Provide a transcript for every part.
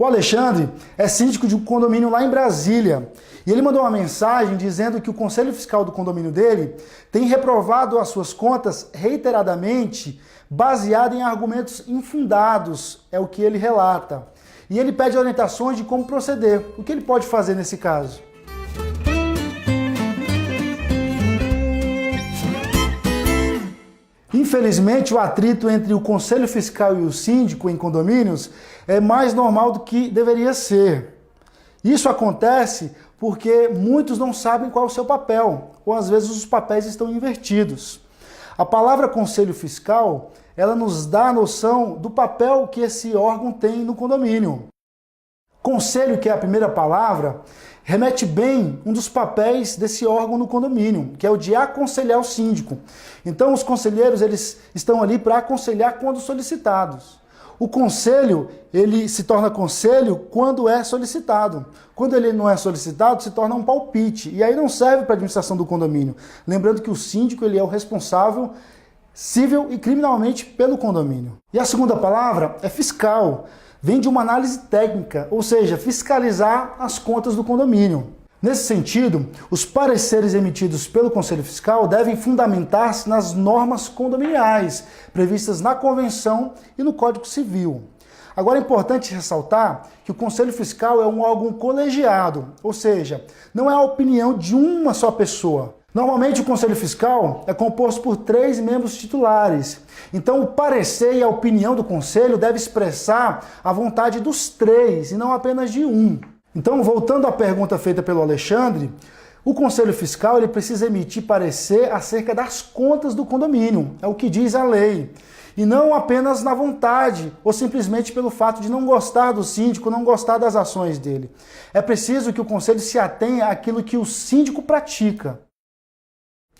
O Alexandre é síndico de um condomínio lá em Brasília e ele mandou uma mensagem dizendo que o conselho fiscal do condomínio dele tem reprovado as suas contas reiteradamente baseado em argumentos infundados, é o que ele relata. E ele pede orientações de como proceder. O que ele pode fazer nesse caso? Infelizmente, o atrito entre o conselho fiscal e o síndico em condomínios é mais normal do que deveria ser. Isso acontece porque muitos não sabem qual é o seu papel, ou às vezes os papéis estão invertidos. A palavra conselho fiscal, ela nos dá a noção do papel que esse órgão tem no condomínio. Conselho, que é a primeira palavra, remete bem um dos papéis desse órgão no condomínio, que é o de aconselhar o síndico. Então, os conselheiros, eles estão ali para aconselhar quando solicitados. O conselho, ele se torna conselho quando é solicitado. Quando ele não é solicitado, se torna um palpite. E aí não serve para a administração do condomínio. Lembrando que o síndico, ele é o responsável civil e criminalmente pelo condomínio. E a segunda palavra é fiscal. Vem de uma análise técnica, ou seja, fiscalizar as contas do condomínio. Nesse sentido, os pareceres emitidos pelo Conselho Fiscal devem fundamentar-se nas normas condominiais, previstas na Convenção e no Código Civil. Agora é importante ressaltar que o Conselho Fiscal é um órgão colegiado, ou seja, não é a opinião de uma só pessoa. Normalmente o Conselho Fiscal é composto por 3 membros titulares. Então o parecer e a opinião do Conselho deve expressar a vontade dos 3 e não apenas de um. Então, voltando à pergunta feita pelo Alexandre, o Conselho Fiscal ele precisa emitir parecer acerca das contas do condomínio, é o que diz a lei. E não apenas na vontade, ou simplesmente pelo fato de não gostar do síndico, não gostar das ações dele. É preciso que o Conselho se atenha àquilo que o síndico pratica.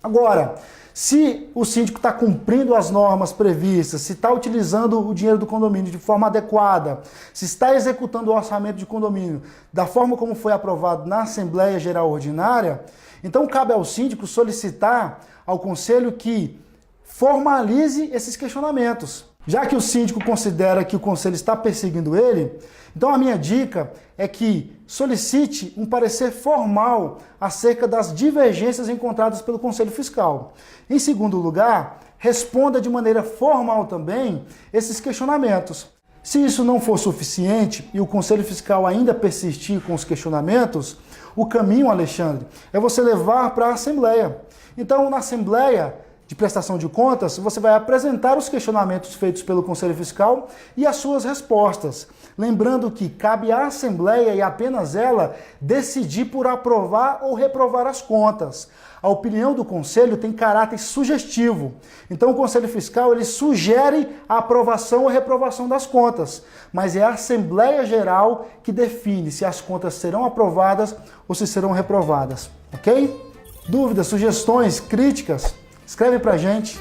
Agora, se o síndico está cumprindo as normas previstas, se está utilizando o dinheiro do condomínio de forma adequada, se está executando o orçamento de condomínio da forma como foi aprovado na Assembleia Geral Ordinária, então cabe ao síndico solicitar ao conselho que formalize esses questionamentos. Já que o síndico considera que o conselho está perseguindo ele, então a minha dica é que solicite um parecer formal acerca das divergências encontradas pelo Conselho Fiscal. Em segundo lugar, responda de maneira formal também esses questionamentos. Se isso não for suficiente e o Conselho Fiscal ainda persistir com os questionamentos, o caminho, Alexandre, é você levar para a Assembleia. Então, na Assembleia de prestação de contas, você vai apresentar os questionamentos feitos pelo Conselho Fiscal e as suas respostas. Lembrando que cabe à Assembleia e apenas ela decidir por aprovar ou reprovar as contas. A opinião do Conselho tem caráter sugestivo. Então o Conselho Fiscal ele sugere a aprovação ou reprovação das contas, mas é a Assembleia Geral que define se as contas serão aprovadas ou se serão reprovadas, ok? Dúvidas, sugestões, críticas? Escreve pra gente.